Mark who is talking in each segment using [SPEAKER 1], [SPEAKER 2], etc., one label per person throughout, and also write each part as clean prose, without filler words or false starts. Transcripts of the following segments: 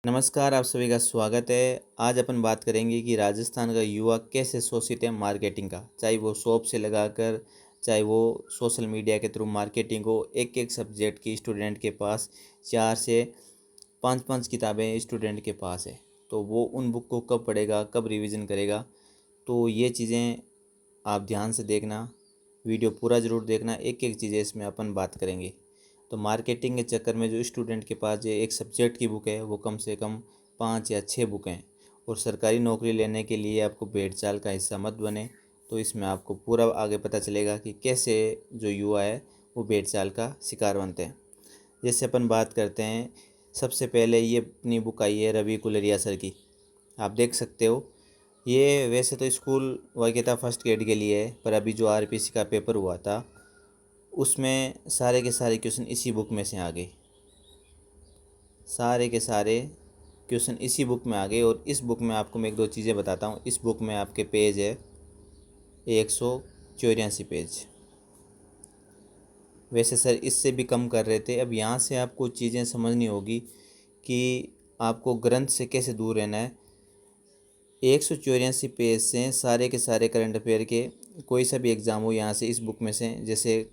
[SPEAKER 1] नमस्कार, आप सभी का स्वागत है। आज अपन बात करेंगे कि राजस्थान का युवा कैसे शोषित है मार्केटिंग का। चाहे वो शॉप से लगाकर, चाहे वो सोशल मीडिया के थ्रू मार्केटिंग हो। एक एक सब्जेक्ट की स्टूडेंट के पास 4 से 5-5 किताबें स्टूडेंट के पास है। तो वो उन बुक को कब पढ़ेगा, कब रिवीजन करेगा। तो ये चीज़ें आप ध्यान से देखना, वीडियो पूरा ज़रूर देखना। एक एक चीज़ें इसमें अपन बात करेंगे। तो मार्केटिंग के चक्कर में जो स्टूडेंट के पास जो एक सब्जेक्ट की बुक है वो कम से कम 5 या 6 बुक हैं। और सरकारी नौकरी लेने के लिए आपको भेड़ चाल का हिस्सा मत बने। तो इसमें आपको पूरा आगे पता चलेगा कि कैसे जो युवा है वो भेड़ चाल का शिकार बनते हैं। जैसे अपन बात करते हैं, सबसे पहले ये अपनी बुक आई है रवि कुलरिया सर की। आप देख सकते हो, ये वैसे तो स्कूल वगैरह फर्स्ट ग्रेड के लिए है, पर अभी जो आरपीसी का पेपर हुआ था उसमें सारे के सारे क्वेश्चन इसी बुक में से आ गए। सारे के सारे क्वेश्चन इसी बुक में आ गए। और इस बुक में आपको मैं एक दो चीज़ें बताता हूँ। इस बुक में आपके पेज है 184 पेज। वैसे सर इससे भी कम कर रहे थे। अब यहाँ से आपको चीज़ें समझनी होगी कि आपको ग्रंथ से कैसे दूर रहना है। 184 पेज से सारे के सारे करंट अफेयर के कोई सा भी एग्ज़ाम हो, यहाँ से इस बुक में से, जैसे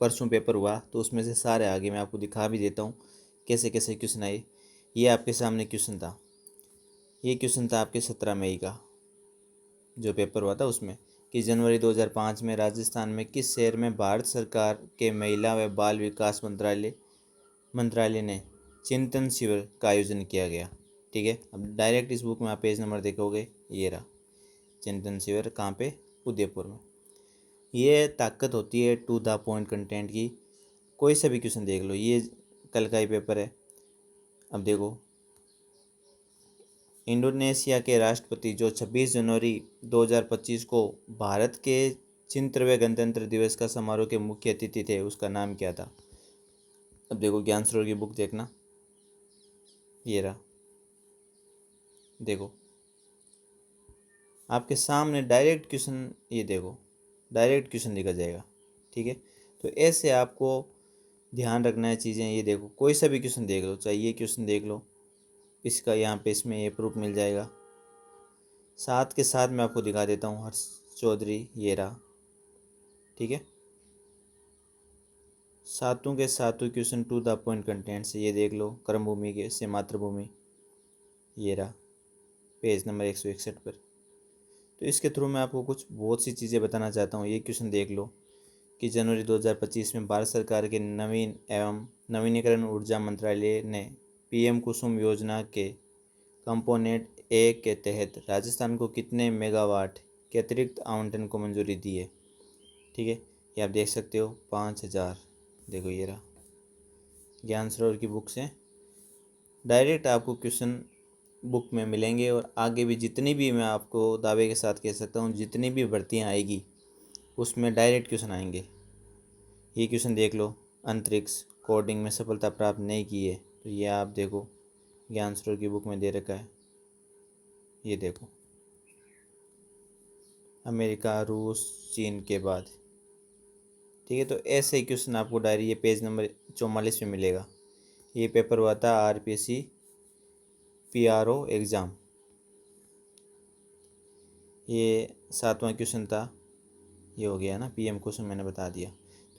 [SPEAKER 1] परसों पेपर हुआ तो उसमें से सारे आगे मैं आपको दिखा भी देता हूँ कैसे कैसे क्वेश्चन आए। ये आपके सामने क्वेश्चन था। ये क्वेश्चन था आपके 17 मई का जो पेपर हुआ था उसमें, कि जनवरी 2005 में राजस्थान में किस शहर में भारत सरकार के महिला व बाल विकास मंत्रालय ने चिंतन शिविर का आयोजन किया गया। ठीक है, अब डायरेक्ट इस बुक में आप पेज नंबर देखोगे, ये रहा चिंतन शिविर। कहाँ पे? उदयपुर में। ये ताकत होती है टू द पॉइंट कंटेंट की। कोई सा भी क्वेश्चन देख लो, ये कल का ही पेपर है। अब देखो, इंडोनेशिया के राष्ट्रपति जो 26 जनवरी 2025 को भारत के 76वें गणतंत्र दिवस का समारोह के मुख्य अतिथि थे, उसका नाम क्या था? अब देखो, ज्ञान सरोवर की बुक देखना, ये रहा। देखो आपके सामने डायरेक्ट क्वेश्चन, ये देखो डायरेक्ट क्वेश्चन लिखा जाएगा। ठीक है, तो ऐसे आपको ध्यान रखना है चीज़ें। ये देखो, कोई सा भी क्वेश्चन देख लो, चाहे ये क्वेश्चन देख लो, इसका यहाँ पे इसमें ये प्रूफ मिल जाएगा। साथ के साथ मैं आपको दिखा देता हूँ हर्ष चौधरी, ये रहा। ठीक है, सातों के सातों question to the point content से, ये देख लो। कर्म भूमि के से मातृभूमि, ये रहा पेज नंबर 161 पर। तो इसके थ्रू मैं आपको कुछ बहुत सी चीज़ें बताना चाहता हूँ। ये क्वेश्चन देख लो कि जनवरी 2025 में भारत सरकार के नवीन एवं नवीनीकरण ऊर्जा मंत्रालय ने पीएम कुसुम योजना के कंपोनेंट ए के तहत राजस्थान को कितने मेगावाट के अतिरिक्त आवंटन को मंजूरी दी है। ठीक है, ये आप देख सकते हो 5000। देखो ये रहा, ज्ञान सरोवर की बुक से डायरेक्ट आपको क्वेश्चन बुक में मिलेंगे। और आगे भी जितनी भी, मैं आपको दावे के साथ कह सकता हूँ, जितनी भी भर्तियाँ आएगी उसमें डायरेक्ट क्वेश्चन आएंगे। ये क्वेश्चन देख लो, अंतरिक्ष कोडिंग में सफलता प्राप्त नहीं की है, तो ये आप देखो ज्ञान सरोवर की बुक में दे रखा है। ये देखो, अमेरिका, रूस, चीन के बाद। ठीक है, तो ऐसे ही क्वेश्चन आपको डायरी, ये पेज नंबर 44 में मिलेगा। ये पेपर हुआ था आरपीसी पीआरओ एग्ज़ाम। ये 7वां क्वेश्चन था। ये हो गया ना, पीएम क्वेश्चन मैंने बता दिया।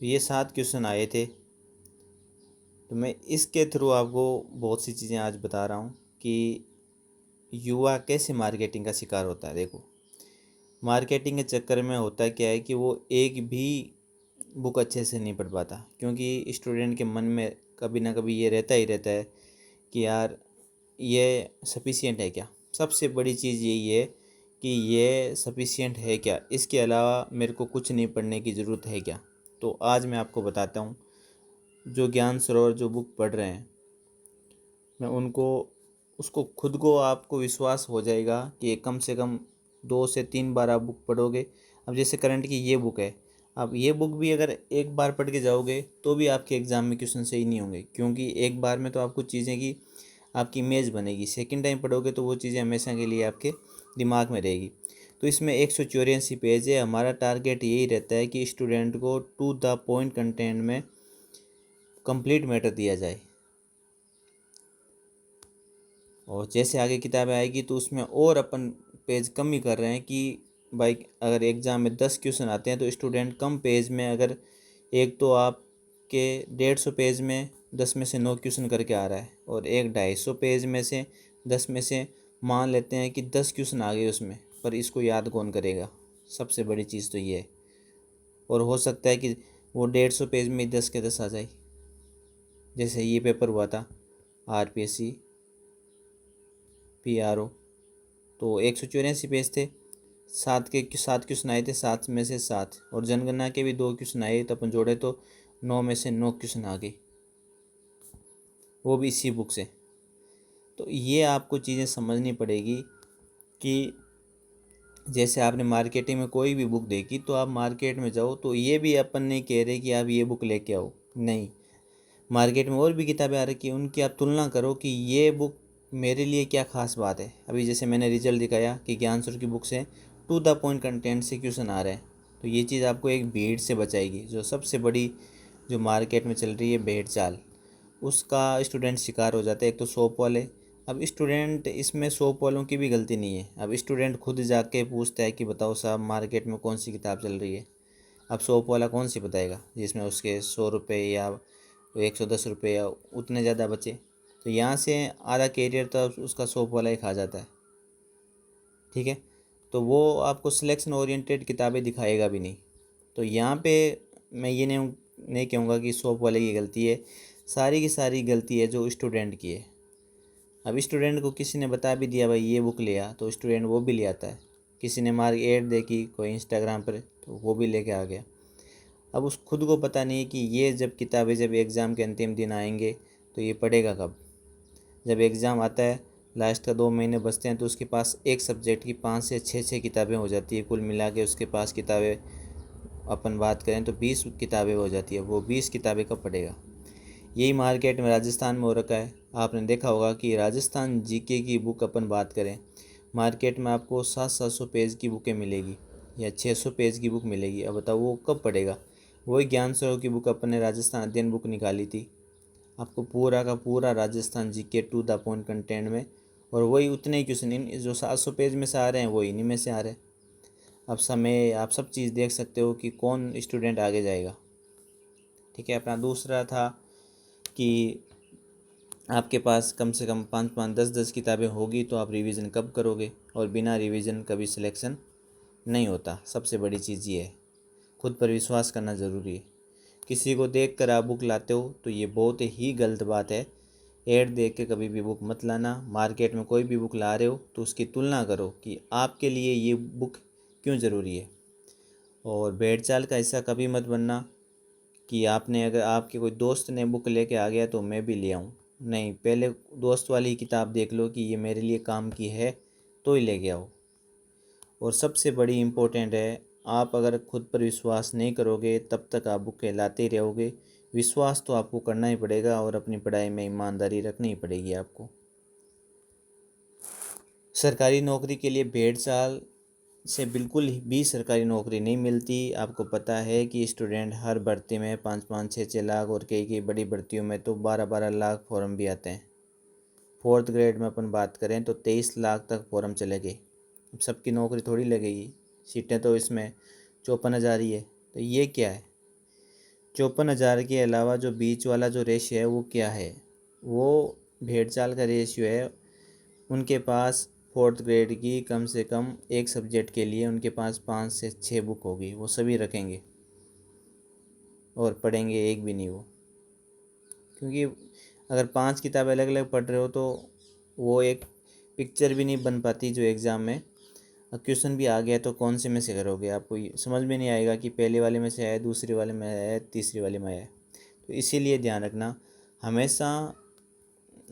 [SPEAKER 1] तो ये 7 क्वेश्चन आए थे। तो मैं इसके थ्रू आपको बहुत सी चीज़ें आज बता रहा हूँ कि युवा कैसे मार्केटिंग का शिकार होता है। देखो, मार्केटिंग के चक्कर में होता क्या है कि वो एक भी बुक अच्छे से नहीं पढ़ पाता, क्योंकि स्टूडेंट के मन में कभी ना कभी ये रहता ही रहता है कि यार ये सफिशिएंट है क्या। सबसे बड़ी चीज़ यही है कि ये सफिशिएंट है क्या, इसके अलावा मेरे को कुछ नहीं पढ़ने की ज़रूरत है क्या। तो आज मैं आपको बताता हूँ, जो ज्ञान सरोवर जो बुक पढ़ रहे हैं, मैं उनको, उसको खुद को आपको विश्वास हो जाएगा कि कम से कम 2 से 3 बार आप बुक पढ़ोगे। अब जैसे करंट की ये बुक है, अब ये बुक भी अगर एक बार पढ़ के जाओगे तो भी आपके एग्ज़ाम में क्वेश्चन सही नहीं होंगे, क्योंकि एक बार में तो आपको चीज़ें की आपकी इमेज बनेगी। सेकंड टाइम पढ़ोगे तो वो चीज़ें हमेशा के लिए आपके दिमाग में रहेगी। तो इसमें 184 पेज है। हमारा टारगेट यही रहता है कि स्टूडेंट को टू द पॉइंट कंटेंट में कंप्लीट मैटर दिया जाए। और जैसे आगे किताबें आएगी तो उसमें और अपन पेज कम ही कर रहे हैं कि भाई अगर एग्ज़ाम में 10 क्वेश्चन आते हैं तो स्टूडेंट कम पेज में, अगर एक तो आपके 150 पेज में 10 में से 9 क्वेश्चन करके आ रहा है, और एक 250 पेज में से 10 में से मान लेते हैं कि 10 क्वेश्चन आ गए उसमें, पर इसको याद कौन करेगा? सबसे बड़ी चीज़ तो ये है। और हो सकता है कि वो 150 पेज में 10 के 10 आ जाए। जैसे ये पेपर हुआ था RPSC PRO, तो 184 पेज थे, 7 क्वेश्चन आए थे, 7 में से 7, और जनगणना के भी 2 क्वेश्चन आए, तो अपन जोड़े तो 9 में से 9 क्वेश्चन आ गए, वो भी इसी बुक से। तो ये आपको चीज़ें समझनी पड़ेगी कि जैसे आपने मार्केटिंग में कोई भी बुक देखी तो आप मार्केट में जाओ, तो ये भी अपन नहीं कह रहे कि आप ये बुक लेके आओ, नहीं। मार्केट में और भी किताबें आ रखी हैं, उनकी आप तुलना करो कि ये बुक मेरे लिए क्या ख़ास बात है। अभी जैसे मैंने रिजल्ट दिखाया कि ज्ञानसुर की बुक से टू द पॉइंट कंटेंट से क्वेश्चन आ रहे हैं, तो ये चीज़ आपको एक भीड़ से बचाएगी। जो सबसे बड़ी जो मार्केट में चल रही है भेड़ चाल, उसका स्टूडेंट शिकार हो जाता है। एक तो शॉप वाले, अब स्टूडेंट इसमें शॉप वालों की भी गलती नहीं है। अब स्टूडेंट खुद जाके पूछता है कि बताओ साहब मार्केट में कौन सी किताब चल रही है। अब शॉप वाला कौन सी बताएगा जिसमें उसके 100 रुपये या 110 रुपये या उतने ज़्यादा बचे। तो यहाँ से आधा कैरियर तो उसका शॉप वाला ही खा जाता है, ठीक है। तो वो आपको सिलेक्शन ओरिएंटेड किताबें दिखाएगा भी नहीं। तो यहाँ पे मैं ये नहीं कहूँगा कि शॉप वाले की गलती है, सारी की सारी गलती है जो स्टूडेंट की है। अब स्टूडेंट को किसी ने बता भी दिया भाई ये बुक ले आ, तो स्टूडेंट वो भी ले आता है। किसी ने मार ऐड देखी कोई इंस्टाग्राम पर, तो वो भी लेके आ गया। अब उस खुद को पता नहीं है कि ये जब किताबें जब एग्ज़ाम के अंतिम दिन आएंगे तो ये पढ़ेगा कब। जब एग्ज़ाम आता है, लास्ट का 2 महीने बचते हैं, तो उसके पास एक सब्जेक्ट की 5 से 6 किताबें हो जाती है कुल मिला के। उसके पास किताबें अपन बात करें तो 20 किताबें हो जाती है। वो 20 किताबें कब पढ़ेगा? यही मार्केट में राजस्थान में हो रखा है। आपने देखा होगा कि राजस्थान जीके की बुक अपन बात करें, मार्केट में आपको 700 पेज की बुकें मिलेगी या 600 पेज की बुक मिलेगी। अब बताओ वो कब पढ़ेगा? वही ज्ञान सरोवर की बुक अपन ने राजस्थान अध्ययन बुक निकाली थी, आपको पूरा का पूरा Rajasthan GK to the point content में, और वही उतने ही क्वेश्चन इन जो 700 पेज में से आ रहे हैं वो इन्हीं में से आ रहे हैं। अब समय आप सब चीज़ देख सकते हो कि कौन स्टूडेंट आगे जाएगा, ठीक है। अपना दूसरा था कि आपके पास कम से कम 5-5 10-10 किताबें होगी तो आप रिवीजन कब करोगे, और बिना रिवीजन कभी सिलेक्शन नहीं होता। सबसे बड़ी चीज़ ये है, खुद पर विश्वास करना ज़रूरी है। किसी को देख कर आप बुक लाते हो तो ये बहुत ही गलत बात है। ऐड देख के कभी भी बुक मत लाना। मार्केट में कोई भी बुक ला रहे हो तो उसकी तुलना करो कि आपके लिए ये बुक क्यों ज़रूरी है। और भेड़ चाल का हिस्सा कभी मत बनना कि आपने अगर आपके कोई दोस्त ने बुक लेके आ गया तो मैं भी ले आऊँ। नहीं, पहले दोस्त वाली किताब देख लो कि ये मेरे लिए काम की है तो ही लेके आओ। और सबसे बड़ी इम्पोर्टेंट है, आप अगर खुद पर विश्वास नहीं करोगे तब तक आप बुक लाते ही रहोगे। विश्वास तो आपको करना ही पड़ेगा और अपनी पढ़ाई में ईमानदारी रखनी ही पड़ेगी आपको। सरकारी नौकरी के लिए भेड़ चाल से बिल्कुल भी सरकारी नौकरी नहीं मिलती। आपको पता है कि स्टूडेंट हर भर्ती में 5-5 6-6 लाख, और कई कई बड़ी भर्तियों में तो 12-12 लाख फॉर्म भी आते हैं। 4th ग्रेड में अपन बात करें तो 23 लाख तक फॉर्म चले गए। अब सबकी नौकरी थोड़ी लगेगी, सीटें तो इसमें 54,000 ही है। तो ये क्या है? 54,000 के अलावा जो बीच वाला जो रेशियो है वो क्या है? वो भेड़ चाल का रेशियो है। उनके पास 4th ग्रेड की कम से कम एक सब्जेक्ट के लिए उनके पास 5 से 6 बुक होगी, वो सभी रखेंगे और पढ़ेंगे एक भी नहीं वो। क्योंकि अगर 5 किताबें अलग अलग पढ़ रहे हो तो वो एक पिक्चर भी नहीं बन पाती जो एग्ज़ाम में। अब क्वेश्चन भी आ गया तो कौन से में से करोगे? आपको समझ में नहीं आएगा कि पहले वाले में से आया, दूसरे वाले में आया, तीसरे वाले में आया। तो इसीलिए ध्यान रखना, हमेशा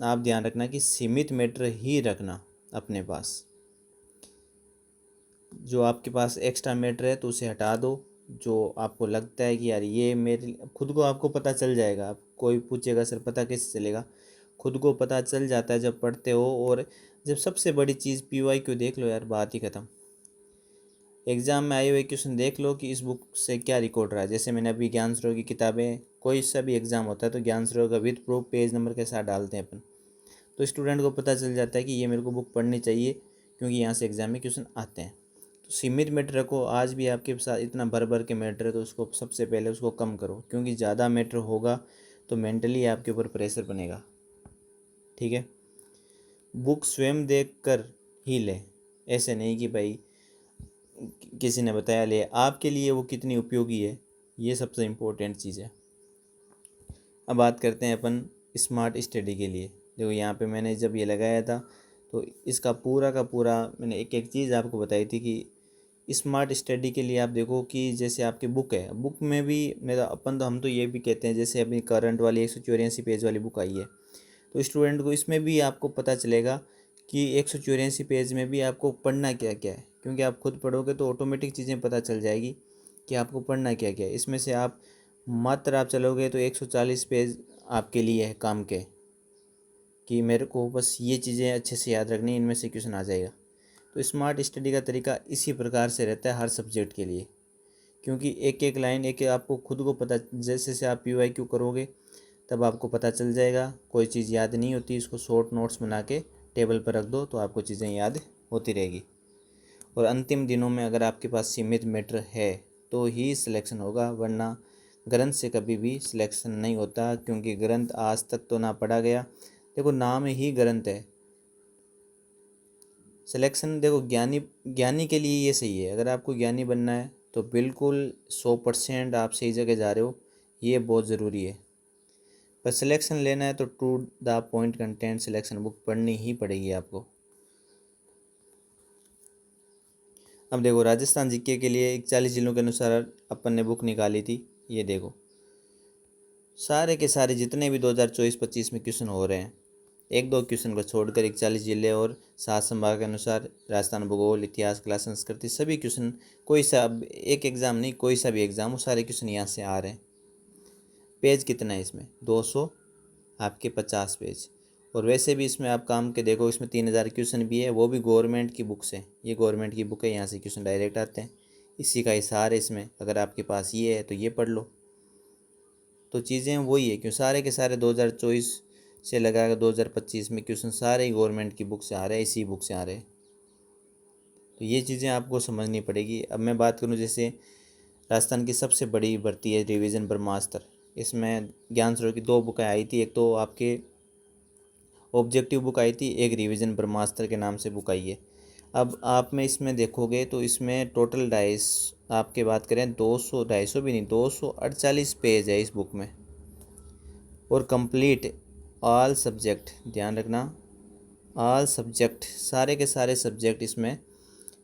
[SPEAKER 1] आप ध्यान रखना कि सीमित मैटर ही रखना अपने पास। जो आपके पास एक्स्ट्रा मैटर है तो उसे हटा दो। जो आपको लगता है कि यार ये मेरे खुद को आपको पता चल जाएगा। आप कोई पूछेगा सर पता कैसे चलेगा? खुद को पता चल जाता है जब पढ़ते हो। और जब सबसे बड़ी चीज़ PYQ देख लो यार, बात ही ख़त्म। एग्ज़ाम में आए हुए क्वेश्चन देख लो कि इस बुक से क्या रिकॉर्ड रहा है। जैसे मैंने अभी ज्ञान सरोवर की किताबें, कोई सा भी एग्ज़ाम होता है तो ज्ञान सरोवर का विद प्रूफ पेज नंबर के साथ डालते हैं अपन। तो स्टूडेंट को पता चल जाता है कि ये मेरे को बुक पढ़नी चाहिए क्योंकि यहाँ से एग्ज़ाम में क्वेश्चन आते हैं। तो सीमित मैटर रखो। आज भी आपके साथ इतना भर भर के मैटर है तो उसको सबसे पहले उसको कम करो, क्योंकि ज़्यादा मैटर होगा तो मेंटली आपके ऊपर प्रेशर बनेगा। ठीक है, बुक स्वयं देख कर ही लें, ऐसे नहीं कि भाई किसी ने बताया ले। आपके लिए वो कितनी उपयोगी है, ये सबसे इम्पोर्टेंट चीज़ है। अब बात करते हैं अपन स्मार्ट स्टडी के लिए। देखो यहाँ पे मैंने जब ये लगाया था तो इसका पूरा का पूरा मैंने एक एक चीज़ आपको बताई थी कि स्मार्ट स्टडी के लिए आप देखो कि जैसे आपकी बुक है, बुक में भी मेरा अपन तो हम तो ये भी कहते हैं, जैसे अभी करंट वाली 184 पेज वाली बुक आई है तो स्टूडेंट को इसमें भी आपको पता चलेगा कि 184 पेज में भी आपको पढ़ना क्या क्या है, क्योंकि आप खुद पढ़ोगे तो ऑटोमेटिक चीज़ें पता चल जाएगी कि आपको पढ़ना क्या क्या है। इसमें से आप मात्र आप चलोगे तो 140 पेज आपके लिए है काम के, कि मेरे को बस ये चीज़ें अच्छे से याद रखनी, इनमें से क्वेश्चन आ जाएगा। तो स्मार्ट स्टडी का तरीका इसी प्रकार से रहता है हर सब्जेक्ट के लिए, क्योंकि एक एक लाइन एक आपको खुद को पता, जैसे से आप PYQ करोगे तब आपको पता चल जाएगा। कोई चीज़ याद नहीं होती, इसको शॉर्ट नोट्स बना के टेबल पर रख दो तो आपको चीज़ें याद होती रहेगी। और अंतिम दिनों में अगर आपके पास सीमित मैटर है तो ही सिलेक्शन होगा, वरना ग्रंथ से कभी भी सिलेक्शन नहीं होता, क्योंकि ग्रंथ आज तक तो ना पढ़ा गया। देखो नाम ही ग्रंथ है। सिलेक्शन देखो ज्ञानी के लिए ये सही है। अगर आपको ज्ञानी बनना है तो बिल्कुल 100% आप सही जगह जा रहे हो, ये बहुत ज़रूरी है। पर सिलेक्शन लेना है तो to the point content selection book पढ़नी ही पड़ेगी आपको। अब देखो राजस्थान जीके के लिए 41 जिलों के अनुसार अपन ने बुक निकाली थी। ये देखो सारे के सारे जितने भी 2024-25 में क्वेश्चन हो रहे हैं, एक दो क्वेश्चन को छोड़कर 41 जिले और 7 संभाग के अनुसार राजस्थान भूगोल, इतिहास, कला, संस्कृति सभी क्वेश्चन, कोई सा एक एग्ज़ाम नहीं, कोई सा भी एग्ज़ाम, वो सारे क्वेश्चन यहाँ से आ रहे हैं। पेज कितना है इसमें? 200 आपके 50 पेज। और वैसे भी इसमें आप काम के देखो, इसमें 3000 क्वेश्चन भी है, वो भी गवर्नमेंट की बुक से। ये गवर्नमेंट की बुक है, यहाँ से क्वेश्चन डायरेक्ट आते हैं। इसी का हिसार है इसमें। अगर आपके पास ये है तो ये पढ़ लो। तो चीज़ें वही है, क्यों सारे के सारे 2024 से लगा कर 2025 में क्वेश्चन सारे ही गवर्नमेंट की बुक से आ रहे हैं, इसी बुक से आ रहे हैं। तो ये चीज़ें आपको समझनी पड़ेगी। अब मैं बात करूँ, जैसे राजस्थान की सबसे बड़ी भर्ती है रिवीजन ब्रह्मास्त्र। इसमें ज्ञान सरोवर की 2 बुकें आई थी, एक तो आपके ऑब्जेक्टिव बुक आई थी, एक रिवीजन ब्रह्मास्त्र के नाम से बुक आई है। अब आप में इसमें देखोगे तो इसमें टोटल 250 आपके बात करें 200 भी नहीं, 248 पेज है इस बुक में। और कंप्लीट ऑल सब्जेक्ट, ध्यान रखना, ऑल सब्जेक्ट, सारे के सारे सब्जेक्ट इसमें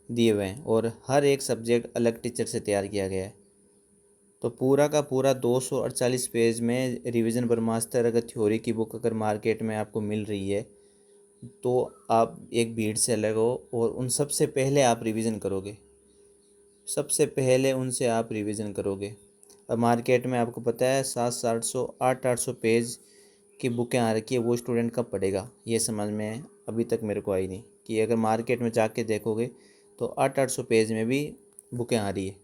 [SPEAKER 1] दिए हुए हैं और हर एक सब्जेक्ट अलग टीचर से तैयार किया गया है। तो पूरा का पूरा 248 पेज में रिवीजन ब्रह्मास्त्र अगर थ्योरी की बुक अगर मार्केट में आपको मिल रही है तो आप एक भीड़ से अलग हो और उन सबसे पहले आप रिवीजन करोगे, सबसे पहले उनसे आप रिवीजन करोगे। अब मार्केट में आपको पता है 700-800 800 पेज की बुकें आ रखी है, वो स्टूडेंट कब पढ़ेगा? ये समझ में अभी तक मेरे को आई नहीं कि अगर मार्केट में जाके देखोगे तो 800 पेज में भी बुकें आ रही है।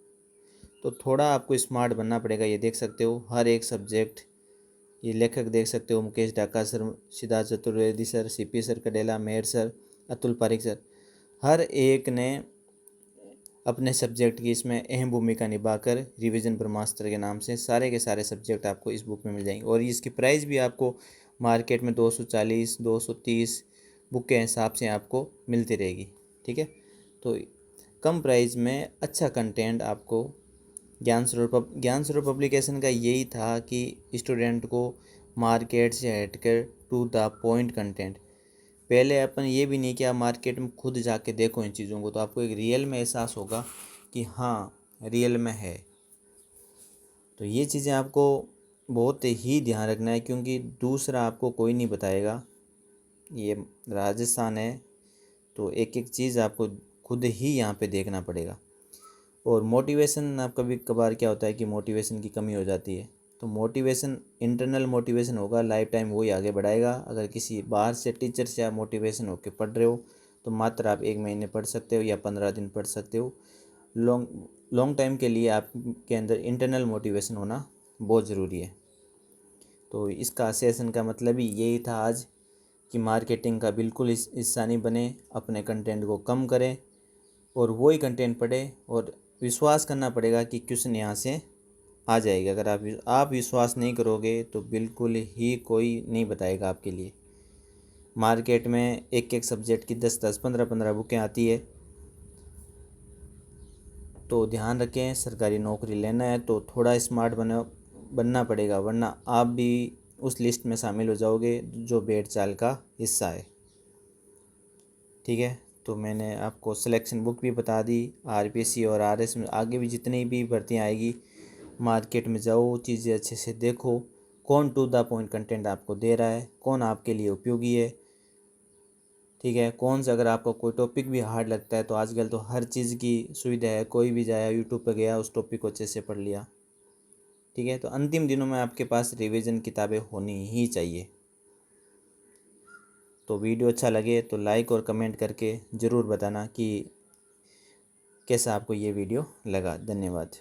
[SPEAKER 1] तो थोड़ा आपको स्मार्ट बनना पड़ेगा। ये देख सकते हो हर एक सब्जेक्ट, ये लेखक देख सकते हो, मुकेश डाका sir, Siddharth Chaturvedi sir, CP sir कडेला, मेहर सर, अतुल पारिक सर, हर एक ने अपने सब्जेक्ट की इसमें अहम भूमिका निभाकर रिवीजन ब्रह्मास्त्र के नाम से सारे के सारे सब्जेक्ट आपको इस बुक में मिल जाएंगे। और इसकी प्राइस भी आपको मार्केट में 240 230 बुक के हिसाब से आपको मिलती रहेगी। ठीक है, तो कम प्राइस में अच्छा कंटेंट आपको ज्ञान स्वरूप पब्लिकेशन का यही था कि स्टूडेंट को मार्केट से हटकर टू द पॉइंट कंटेंट। पहले अपन ये भी नहीं कि आप मार्केट में खुद जाके देखो इन चीज़ों को, तो आपको एक रियल में एहसास होगा कि हाँ रियल में है। तो ये चीज़ें आपको बहुत ही ध्यान रखना है, क्योंकि दूसरा आपको कोई नहीं बताएगा। ये राजस्थान है तो एक एक चीज़ आपको खुद ही यहाँ पे देखना पड़ेगा। और मोटिवेशन, आप कभी कभार क्या होता है कि मोटिवेशन की कमी हो जाती है, तो मोटिवेशन इंटरनल मोटिवेशन होगा, लाइफ टाइम वही आगे बढ़ाएगा। अगर किसी बाहर से टीचर से आप मोटिवेशन होकर पढ़ रहे हो तो मात्र आप 1 महीने पढ़ सकते हो या 15 दिन पढ़ सकते हो। लॉन्ग टाइम के लिए आपके अंदर इंटरनल मोटिवेशन होना बहुत ज़रूरी है। तो इसका सेशन का मतलब ही यही था आज कि मार्केटिंग का बिल्कुल हिस्सा नहीं बने, अपने कंटेंट को कम करें और वही कंटेंट पढ़े और विश्वास करना पड़ेगा कि क्वेश्चन यहाँ से आ जाएगा। अगर आप विश्वास नहीं करोगे तो बिल्कुल ही कोई नहीं बताएगा आपके लिए। मार्केट में एक एक सब्जेक्ट की 10-10, 15-15 बुकें आती है, तो ध्यान रखें। सरकारी नौकरी लेना है तो थोड़ा स्मार्ट बनना पड़ेगा, वरना आप भी उस लिस्ट में शामिल हो जाओगे जो भेड़ चाल का हिस्सा है। ठीक है, तो मैंने आपको सिलेक्शन बुक भी बता दी। आरपीएससी और आरएस में आगे भी जितनी भी भर्तियाँ आएगी, मार्केट में जाओ, चीज़ें अच्छे से देखो, कौन टू द पॉइंट कंटेंट आपको दे रहा है, कौन आपके लिए उपयोगी है। ठीक है, कौन सा अगर आपको कोई टॉपिक भी हार्ड लगता है तो आजकल तो हर चीज़ की सुविधा है, कोई भी जाया यूट्यूब पर गया, उस टॉपिक को अच्छे से पढ़ लिया। ठीक है, तो अंतिम दिनों में आपके पास रिवीजन किताबें होनी ही चाहिए। तो वीडियो अच्छा लगे तो लाइक और कमेंट करके ज़रूर बताना कि कैसा आपको ये वीडियो लगा। धन्यवाद।